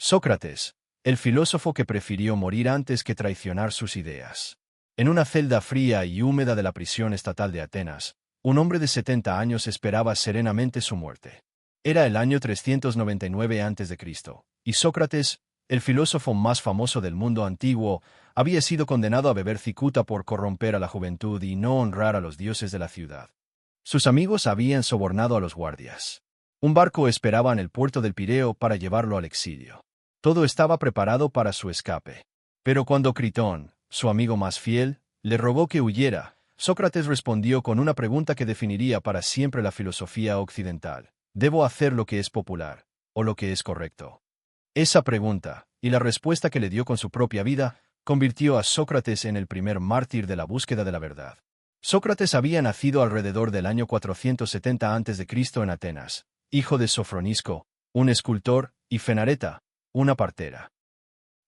Sócrates, el filósofo que prefirió morir antes que traicionar sus ideas. En una celda fría y húmeda de la prisión estatal de Atenas, un hombre de 70 años esperaba serenamente su muerte. Era el año 399 a.C., y Sócrates, el filósofo más famoso del mundo antiguo, había sido condenado a beber cicuta por corromper a la juventud y no honrar a los dioses de la ciudad. Sus amigos habían sobornado a los guardias. Un barco esperaba en el puerto del Pireo para llevarlo al exilio. Todo estaba preparado para su escape. Pero cuando Critón, su amigo más fiel, le rogó que huyera, Sócrates respondió con una pregunta que definiría para siempre la filosofía occidental. ¿Debo hacer lo que es popular, o lo que es correcto? Esa pregunta, y la respuesta que le dio con su propia vida, convirtió a Sócrates en el primer mártir de la búsqueda de la verdad. Sócrates había nacido alrededor del año 470 a.C. en Atenas, hijo de Sofronisco, un escultor, y Fenareta, una partera.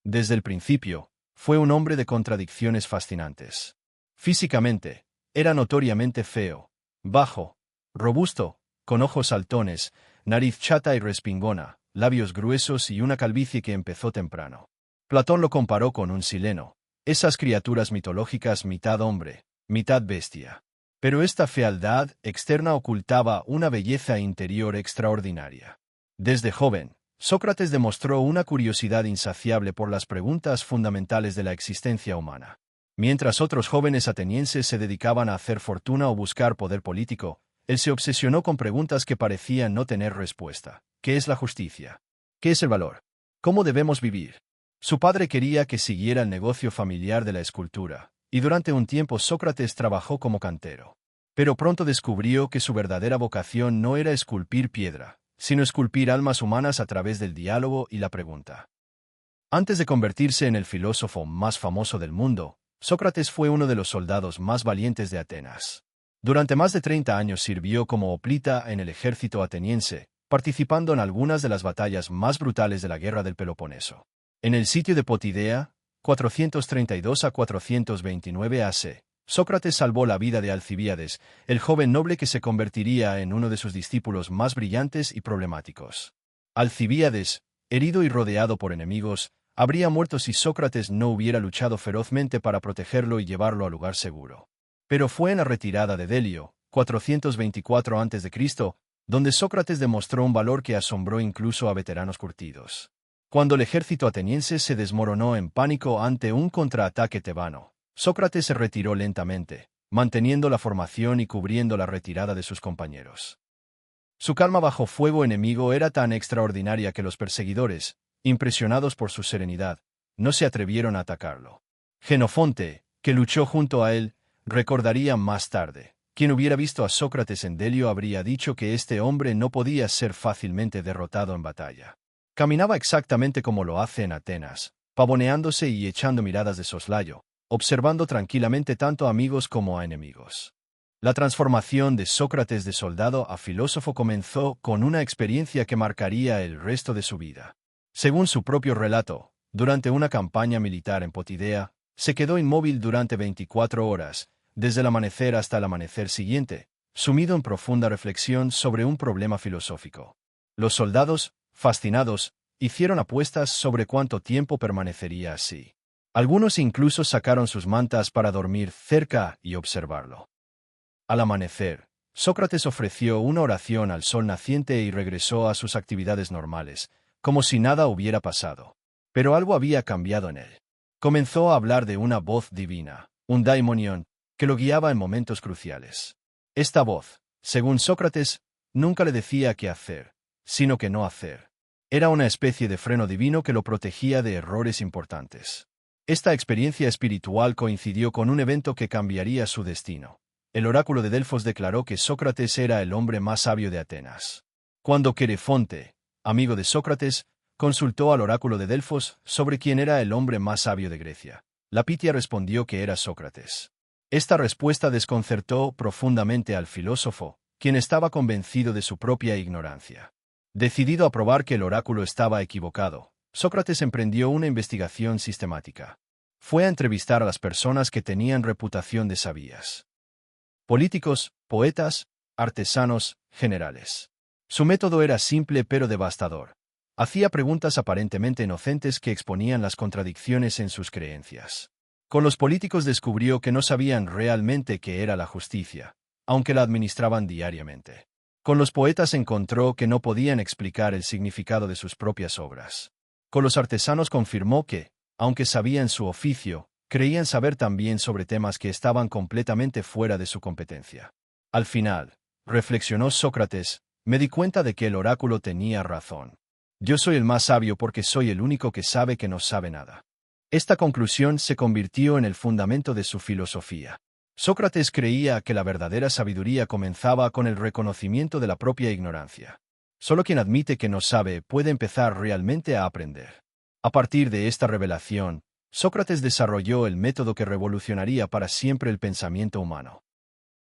Desde el principio, fue un hombre de contradicciones fascinantes. Físicamente, era notoriamente feo, bajo, robusto, con ojos saltones, nariz chata y respingona, labios gruesos y una calvicie que empezó temprano. Platón lo comparó con un sileno, esas criaturas mitológicas mitad hombre, mitad bestia. Pero esta fealdad externa ocultaba una belleza interior extraordinaria. Desde joven, Sócrates demostró una curiosidad insaciable por las preguntas fundamentales de la existencia humana. Mientras otros jóvenes atenienses se dedicaban a hacer fortuna o buscar poder político, él se obsesionó con preguntas que parecían no tener respuesta. ¿Qué es la justicia? ¿Qué es el valor? ¿Cómo debemos vivir? Su padre quería que siguiera el negocio familiar de la escultura, y durante un tiempo Sócrates trabajó como cantero. Pero pronto descubrió que su verdadera vocación no era esculpir piedra, sino esculpir almas humanas a través del diálogo y la pregunta. Antes de convertirse en el filósofo más famoso del mundo, Sócrates fue uno de los soldados más valientes de Atenas. Durante más de 30 años sirvió como hoplita en el ejército ateniense, participando en algunas de las batallas más brutales de la guerra del Peloponeso. En el sitio de Potidea, 432 a 429 AC, Sócrates salvó la vida de Alcibíades, el joven noble que se convertiría en uno de sus discípulos más brillantes y problemáticos. Alcibíades, herido y rodeado por enemigos, habría muerto si Sócrates no hubiera luchado ferozmente para protegerlo y llevarlo al lugar seguro. Pero fue en la retirada de Delio, 424 a.C., donde Sócrates demostró un valor que asombró incluso a veteranos curtidos. Cuando el ejército ateniense se desmoronó en pánico ante un contraataque tebano, Sócrates se retiró lentamente, manteniendo la formación y cubriendo la retirada de sus compañeros. Su calma bajo fuego enemigo era tan extraordinaria que los perseguidores, impresionados por su serenidad, no se atrevieron a atacarlo. Jenofonte, que luchó junto a él, recordaría más tarde. Quien hubiera visto a Sócrates en Delio habría dicho que este hombre no podía ser fácilmente derrotado en batalla. Caminaba exactamente como lo hace en Atenas, pavoneándose y echando miradas de soslayo, observando tranquilamente tanto a amigos como a enemigos. La transformación de Sócrates de soldado a filósofo comenzó con una experiencia que marcaría el resto de su vida. Según su propio relato, durante una campaña militar en Potidea, se quedó inmóvil durante 24 horas, desde el amanecer hasta el amanecer siguiente, sumido en profunda reflexión sobre un problema filosófico. Los soldados, fascinados, hicieron apuestas sobre cuánto tiempo permanecería así. Algunos incluso sacaron sus mantas para dormir cerca y observarlo. Al amanecer, Sócrates ofreció una oración al sol naciente y regresó a sus actividades normales, como si nada hubiera pasado. Pero algo había cambiado en él. Comenzó a hablar de una voz divina, un daimonion, que lo guiaba en momentos cruciales. Esta voz, según Sócrates, nunca le decía qué hacer, sino que no hacer. Era una especie de freno divino que lo protegía de errores importantes. Esta experiencia espiritual coincidió con un evento que cambiaría su destino. El oráculo de Delfos declaró que Sócrates era el hombre más sabio de Atenas. Cuando Querefonte, amigo de Sócrates, consultó al oráculo de Delfos sobre quién era el hombre más sabio de Grecia, la Pitia respondió que era Sócrates. Esta respuesta desconcertó profundamente al filósofo, quien estaba convencido de su propia ignorancia. Decidido a probar que el oráculo estaba equivocado, Sócrates emprendió una investigación sistemática. Fue a entrevistar a las personas que tenían reputación de sabias. Políticos, poetas, artesanos, generales. Su método era simple pero devastador. Hacía preguntas aparentemente inocentes que exponían las contradicciones en sus creencias. Con los políticos descubrió que no sabían realmente qué era la justicia, aunque la administraban diariamente. Con los poetas encontró que no podían explicar el significado de sus propias obras. Con los artesanos confirmó que, aunque sabían su oficio, creían saber también sobre temas que estaban completamente fuera de su competencia. Al final, reflexionó Sócrates, me di cuenta de que el oráculo tenía razón. Yo soy el más sabio porque soy el único que sabe que no sabe nada. Esta conclusión se convirtió en el fundamento de su filosofía. Sócrates creía que la verdadera sabiduría comenzaba con el reconocimiento de la propia ignorancia. Solo quien admite que no sabe puede empezar realmente a aprender. A partir de esta revelación, Sócrates desarrolló el método que revolucionaría para siempre el pensamiento humano.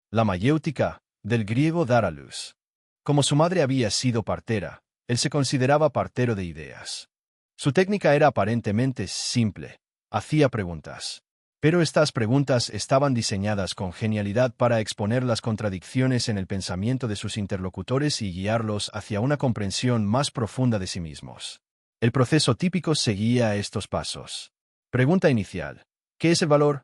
La mayéutica, del griego dar a luz. Como su madre había sido partera, él se consideraba partero de ideas. Su técnica era aparentemente simple. Hacía preguntas. Pero estas preguntas estaban diseñadas con genialidad para exponer las contradicciones en el pensamiento de sus interlocutores y guiarlos hacia una comprensión más profunda de sí mismos. El proceso típico seguía estos pasos. Pregunta inicial. ¿Qué es el valor?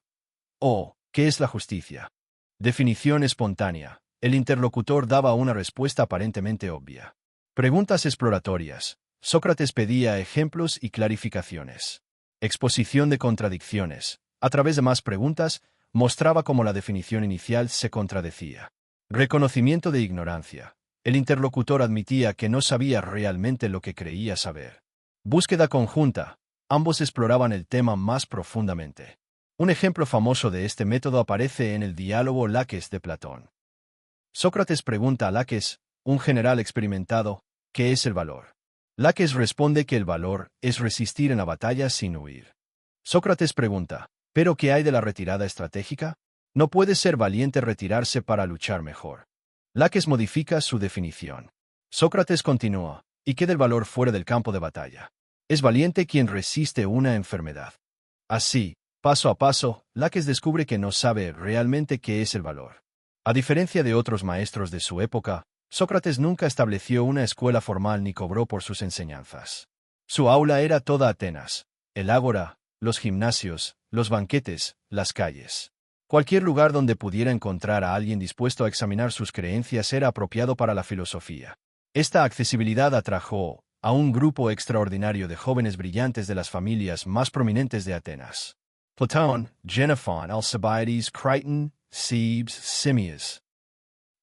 O, ¿qué es la justicia? Definición espontánea. El interlocutor daba una respuesta aparentemente obvia. Preguntas exploratorias. Sócrates pedía ejemplos y clarificaciones. Exposición de contradicciones. A través de más preguntas, mostraba cómo la definición inicial se contradecía. Reconocimiento de ignorancia. El interlocutor admitía que no sabía realmente lo que creía saber. Búsqueda conjunta. Ambos exploraban el tema más profundamente. Un ejemplo famoso de este método aparece en el diálogo Laques de Platón. Sócrates pregunta a Laques, un general experimentado, ¿qué es el valor? Laques responde que el valor es resistir en la batalla sin huir. Sócrates pregunta, ¿pero qué hay de la retirada estratégica? No puede ser valiente retirarse para luchar mejor. Laques modifica su definición. Sócrates continúa, ¿y qué del valor fuera del campo de batalla? Es valiente quien resiste una enfermedad. Así, paso a paso, Laques descubre que no sabe realmente qué es el valor. A diferencia de otros maestros de su época, Sócrates nunca estableció una escuela formal ni cobró por sus enseñanzas. Su aula era toda Atenas, el ágora, los gimnasios, los banquetes, las calles. Cualquier lugar donde pudiera encontrar a alguien dispuesto a examinar sus creencias era apropiado para la filosofía. Esta accesibilidad atrajo a un grupo extraordinario de jóvenes brillantes de las familias más prominentes de Atenas. Platón, Xenophón, Alcibiades, Crichton, Cebes, Simmias.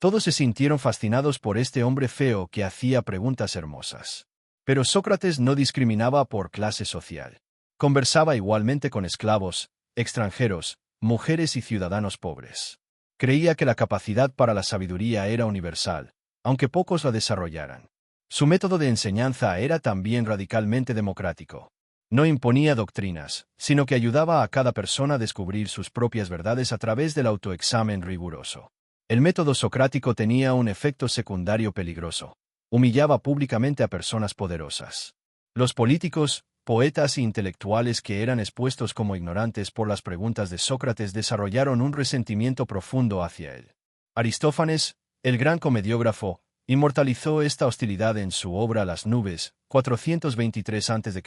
Todos se sintieron fascinados por este hombre feo que hacía preguntas hermosas. Pero Sócrates no discriminaba por clase social. Conversaba igualmente con esclavos, extranjeros, mujeres y ciudadanos pobres. Creía que la capacidad para la sabiduría era universal, aunque pocos la desarrollaran. Su método de enseñanza era también radicalmente democrático. No imponía doctrinas, sino que ayudaba a cada persona a descubrir sus propias verdades a través del autoexamen riguroso. El método socrático tenía un efecto secundario peligroso. Humillaba públicamente a personas poderosas. Los políticos, poetas e intelectuales que eran expuestos como ignorantes por las preguntas de Sócrates desarrollaron un resentimiento profundo hacia él. Aristófanes, el gran comediógrafo, inmortalizó esta hostilidad en su obra Las nubes, 423 a.C.,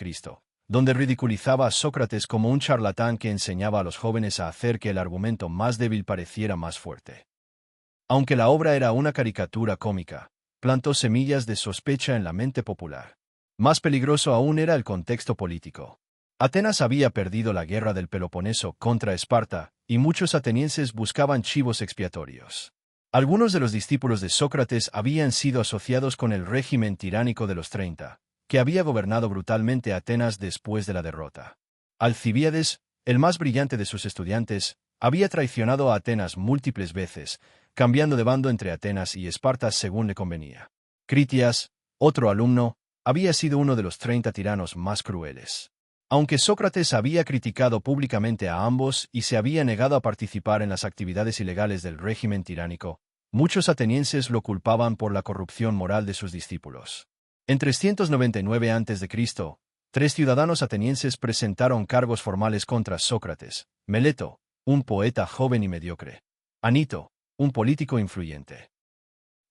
donde ridiculizaba a Sócrates como un charlatán que enseñaba a los jóvenes a hacer que el argumento más débil pareciera más fuerte. Aunque la obra era una caricatura cómica, plantó semillas de sospecha en la mente popular. Más peligroso aún era el contexto político. Atenas había perdido la guerra del Peloponeso contra Esparta, y muchos atenienses buscaban chivos expiatorios. Algunos de los discípulos de Sócrates habían sido asociados con el régimen tiránico de los 30, que había gobernado brutalmente Atenas después de la derrota. Alcibíades, el más brillante de sus estudiantes, había traicionado a Atenas múltiples veces, cambiando de bando entre Atenas y Esparta según le convenía. Critias, otro alumno, había sido uno de los 30 tiranos más crueles. Aunque Sócrates había criticado públicamente a ambos y se había negado a participar en las actividades ilegales del régimen tiránico, muchos atenienses lo culpaban por la corrupción moral de sus discípulos. En 399 a.C., 3 ciudadanos atenienses presentaron cargos formales contra Sócrates: Meleto, un poeta joven y mediocre; Anito, un político influyente;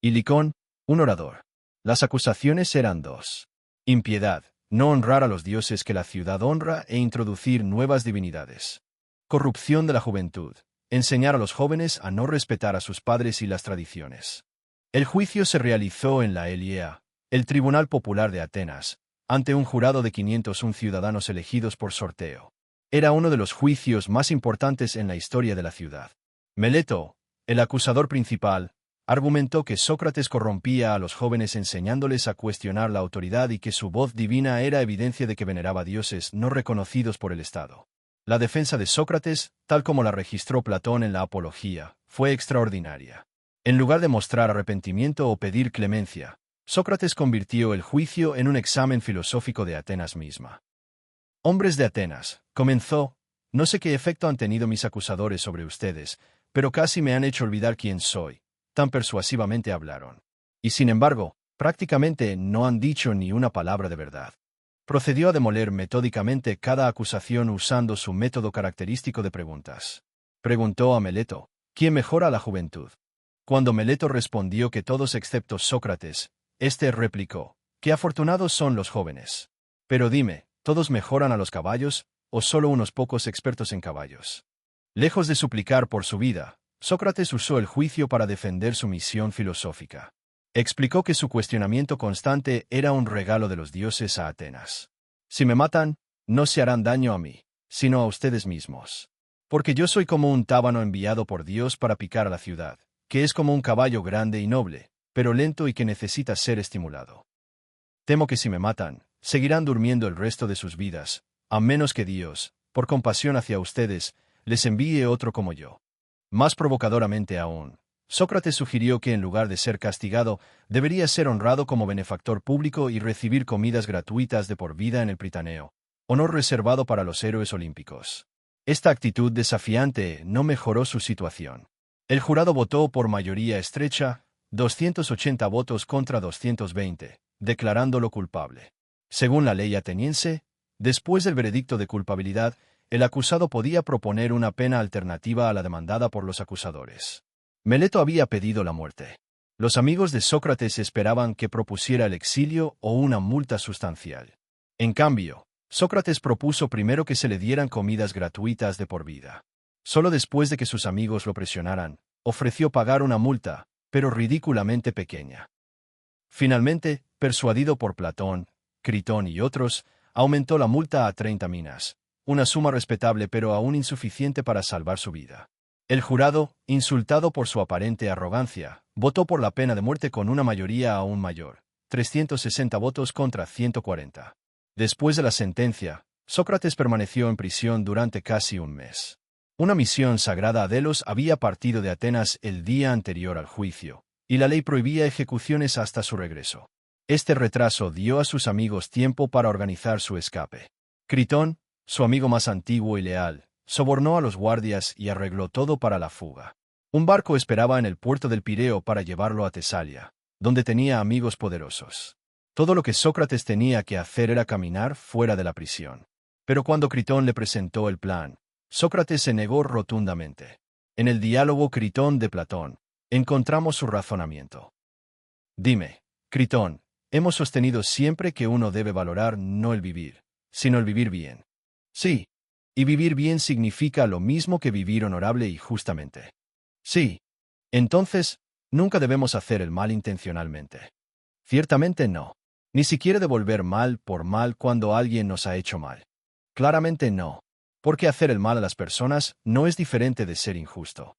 y Licón, un orador. Las acusaciones eran dos. Impiedad, no honrar a los dioses que la ciudad honra e introducir nuevas divinidades. Corrupción de la juventud, enseñar a los jóvenes a no respetar a sus padres y las tradiciones. El juicio se realizó en la Elia, el Tribunal Popular de Atenas, ante un jurado de 501 ciudadanos elegidos por sorteo. Era uno de los juicios más importantes en la historia de la ciudad. Meleto, el acusador principal, argumentó que Sócrates corrompía a los jóvenes enseñándoles a cuestionar la autoridad y que su voz divina era evidencia de que veneraba dioses no reconocidos por el Estado. La defensa de Sócrates, tal como la registró Platón en la Apología, fue extraordinaria. En lugar de mostrar arrepentimiento o pedir clemencia, Sócrates convirtió el juicio en un examen filosófico de Atenas misma. Hombres de Atenas, comenzó, no sé qué efecto han tenido mis acusadores sobre ustedes, pero casi me han hecho olvidar quién soy. Tan persuasivamente hablaron. Y sin embargo, prácticamente no han dicho ni una palabra de verdad. Procedió a demoler metódicamente cada acusación usando su método característico de preguntas. Preguntó a Meleto, ¿quién mejora a la juventud? Cuando Meleto respondió que todos excepto Sócrates, éste replicó, qué afortunados son los jóvenes. Pero dime, ¿todos mejoran a los caballos, o solo unos pocos expertos en caballos? Lejos de suplicar por su vida, Sócrates usó el juicio para defender su misión filosófica. Explicó que su cuestionamiento constante era un regalo de los dioses a Atenas. Si me matan, no se harán daño a mí, sino a ustedes mismos. Porque yo soy como un tábano enviado por Dios para picar a la ciudad, que es como un caballo grande y noble, pero lento y que necesita ser estimulado. Temo que si me matan, seguirán durmiendo el resto de sus vidas, a menos que Dios, por compasión hacia ustedes, les envíe otro como yo. Más provocadoramente aún, Sócrates sugirió que en lugar de ser castigado, debería ser honrado como benefactor público y recibir comidas gratuitas de por vida en el Pritaneo, honor reservado para los héroes olímpicos. Esta actitud desafiante no mejoró su situación. El jurado votó por mayoría estrecha, 280 votos contra 220, declarándolo culpable. Según la ley ateniense, después del veredicto de culpabilidad, el acusado podía proponer una pena alternativa a la demandada por los acusadores. Meleto había pedido la muerte. Los amigos de Sócrates esperaban que propusiera el exilio o una multa sustancial. En cambio, Sócrates propuso primero que se le dieran comidas gratuitas de por vida. Solo después de que sus amigos lo presionaran, ofreció pagar una multa, pero ridículamente pequeña. Finalmente, persuadido por Platón, Critón y otros, aumentó la multa a 30 minas, una suma respetable pero aún insuficiente para salvar su vida. El jurado, insultado por su aparente arrogancia, votó por la pena de muerte con una mayoría aún mayor, 360 votos contra 140. Después de la sentencia, Sócrates permaneció en prisión durante casi un mes. Una misión sagrada a Delos había partido de Atenas el día anterior al juicio, y la ley prohibía ejecuciones hasta su regreso. Este retraso dio a sus amigos tiempo para organizar su escape. Critón, su amigo más antiguo y leal, sobornó a los guardias y arregló todo para la fuga. Un barco esperaba en el puerto del Pireo para llevarlo a Tesalia, donde tenía amigos poderosos. Todo lo que Sócrates tenía que hacer era caminar fuera de la prisión. Pero cuando Critón le presentó el plan, Sócrates se negó rotundamente. En el diálogo Critón de Platón, encontramos su razonamiento. Dime, Critón, hemos sostenido siempre que uno debe valorar no el vivir, sino el vivir bien. Sí. Y vivir bien significa lo mismo que vivir honorable y justamente. Sí. Entonces, nunca debemos hacer el mal intencionalmente. Ciertamente no. Ni siquiera devolver mal por mal cuando alguien nos ha hecho mal. Claramente no. Porque hacer el mal a las personas no es diferente de ser injusto.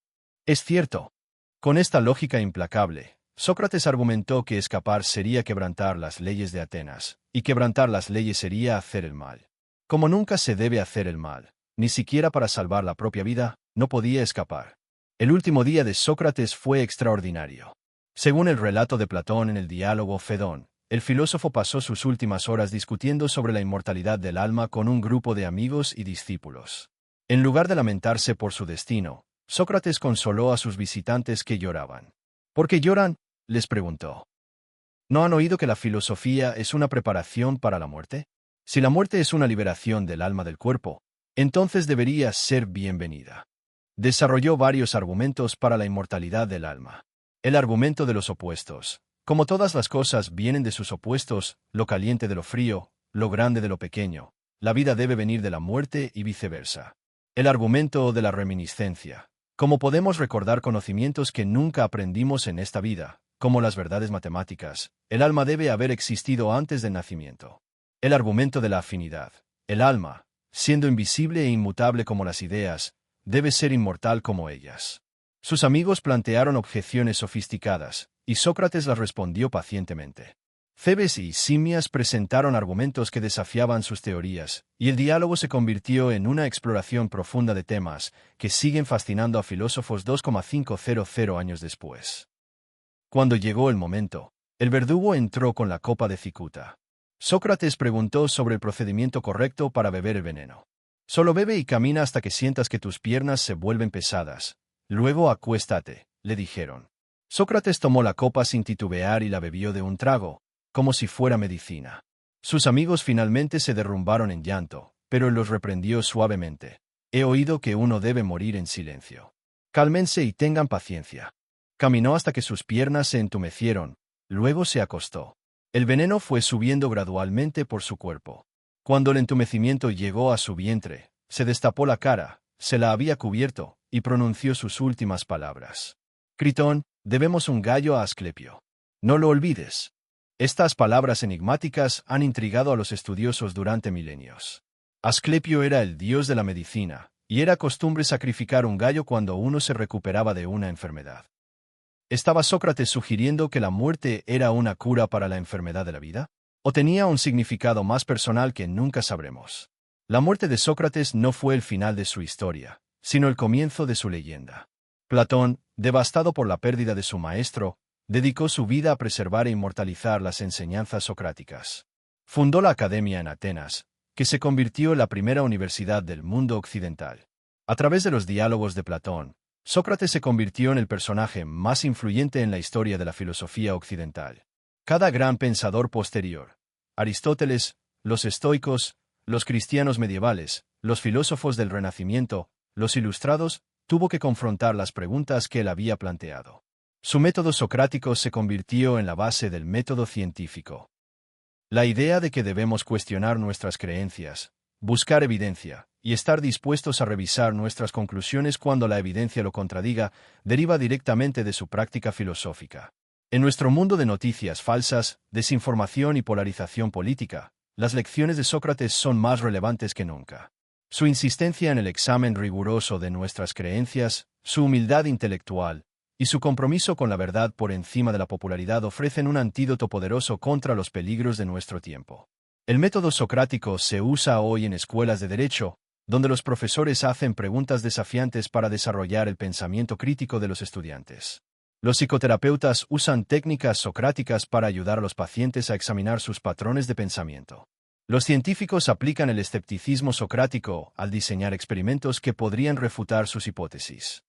Es cierto. Con esta lógica implacable, Sócrates argumentó que escapar sería quebrantar las leyes de Atenas, y quebrantar las leyes sería hacer el mal. Como nunca se debe hacer el mal, ni siquiera para salvar la propia vida, no podía escapar. El último día de Sócrates fue extraordinario. Según el relato de Platón en el diálogo Fedón, el filósofo pasó sus últimas horas discutiendo sobre la inmortalidad del alma con un grupo de amigos y discípulos. En lugar de lamentarse por su destino, Sócrates consoló a sus visitantes que lloraban. ¿Por qué lloran?, les preguntó. ¿No han oído que la filosofía es una preparación para la muerte? Si la muerte es una liberación del alma del cuerpo, entonces debería ser bienvenida. Desarrolló varios argumentos para la inmortalidad del alma. El argumento de los opuestos, Como todas las cosas vienen de sus opuestos, lo caliente de lo frío, lo grande de lo pequeño, la vida debe venir de la muerte y viceversa. El argumento de la reminiscencia. ¿Cómo podemos recordar conocimientos que nunca aprendimos en esta vida, como las verdades matemáticas? El alma debe haber existido antes del nacimiento. El argumento de la afinidad. El alma, siendo invisible e inmutable como las ideas, debe ser inmortal como ellas. Sus amigos plantearon objeciones sofisticadas, y Sócrates las respondió pacientemente. Cebes y Simias presentaron argumentos que desafiaban sus teorías, y el diálogo se convirtió en una exploración profunda de temas que siguen fascinando a filósofos 2,500 años después. Cuando llegó el momento, el verdugo entró con la copa de cicuta. Sócrates preguntó sobre el procedimiento correcto para beber el veneno. Solo bebe y camina hasta que sientas que tus piernas se vuelven pesadas. Luego acuéstate, le dijeron. Sócrates tomó la copa sin titubear y la bebió de un trago, como si fuera medicina. Sus amigos finalmente se derrumbaron en llanto, pero él los reprendió suavemente. He oído que uno debe morir en silencio. Cálmense y tengan paciencia. Caminó hasta que sus piernas se entumecieron, luego se acostó. El veneno fue subiendo gradualmente por su cuerpo. Cuando el entumecimiento llegó a su vientre, se destapó la cara, se la había cubierto, y pronunció sus últimas palabras. Critón, debemos un gallo a Asclepio. No lo olvides. Estas palabras enigmáticas han intrigado a los estudiosos durante milenios. Asclepio era el dios de la medicina, y era costumbre sacrificar un gallo cuando uno se recuperaba de una enfermedad. ¿Estaba Sócrates sugiriendo que la muerte era una cura para la enfermedad de la vida? ¿O tenía un significado más personal que nunca sabremos? La muerte de Sócrates no fue el final de su historia, sino el comienzo de su leyenda. Platón, devastado por la pérdida de su maestro, dedicó su vida a preservar e inmortalizar las enseñanzas socráticas. Fundó la Academia en Atenas, que se convirtió en la primera universidad del mundo occidental. A través de los diálogos de Platón, Sócrates se convirtió en el personaje más influyente en la historia de la filosofía occidental. Cada gran pensador posterior, Aristóteles, los estoicos, los cristianos medievales, los filósofos del Renacimiento, los ilustrados, tuvo que confrontar las preguntas que él había planteado. Su método socrático se convirtió en la base del método científico. La idea de que debemos cuestionar nuestras creencias, buscar evidencia, y estar dispuestos a revisar nuestras conclusiones cuando la evidencia lo contradiga, deriva directamente de su práctica filosófica. En nuestro mundo de noticias falsas, desinformación y polarización política, las lecciones de Sócrates son más relevantes que nunca. Su insistencia en el examen riguroso de nuestras creencias, su humildad intelectual, y su compromiso con la verdad por encima de la popularidad ofrecen un antídoto poderoso contra los peligros de nuestro tiempo. El método socrático se usa hoy en escuelas de derecho, donde los profesores hacen preguntas desafiantes para desarrollar el pensamiento crítico de los estudiantes. Los psicoterapeutas usan técnicas socráticas para ayudar a los pacientes a examinar sus patrones de pensamiento. Los científicos aplican el escepticismo socrático al diseñar experimentos que podrían refutar sus hipótesis.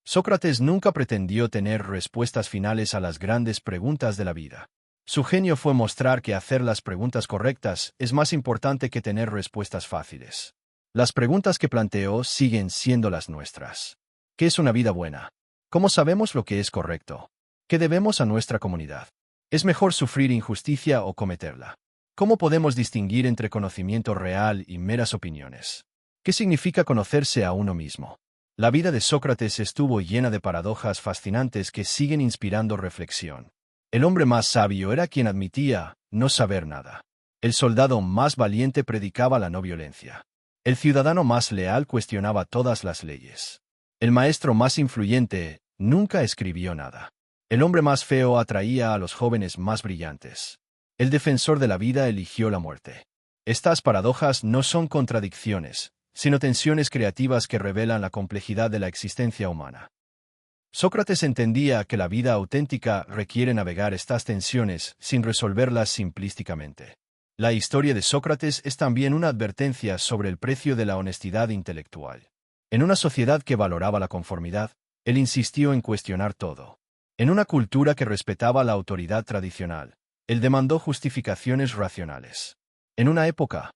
Sócrates nunca pretendió tener respuestas finales a las grandes preguntas de la vida. Su genio fue mostrar que hacer las preguntas correctas es más importante que tener respuestas fáciles. Las preguntas que planteó siguen siendo las nuestras. ¿Qué es una vida buena? ¿Cómo sabemos lo que es correcto? ¿Qué debemos a nuestra comunidad? ¿Es mejor sufrir injusticia o cometerla? ¿Cómo podemos distinguir entre conocimiento real y meras opiniones? ¿Qué significa conocerse a uno mismo? La vida de Sócrates estuvo llena de paradojas fascinantes que siguen inspirando reflexión. El hombre más sabio era quien admitía no saber nada. El soldado más valiente predicaba la no violencia. El ciudadano más leal cuestionaba todas las leyes. El maestro más influyente nunca escribió nada. El hombre más feo atraía a los jóvenes más brillantes. El defensor de la vida eligió la muerte. Estas paradojas no son contradicciones, sino tensiones creativas que revelan la complejidad de la existencia humana. Sócrates entendía que la vida auténtica requiere navegar estas tensiones sin resolverlas simplísticamente. La historia de Sócrates es también una advertencia sobre el precio de la honestidad intelectual. En una sociedad que valoraba la conformidad, él insistió en cuestionar todo. En una cultura que respetaba la autoridad tradicional, él demandó justificaciones racionales. En una época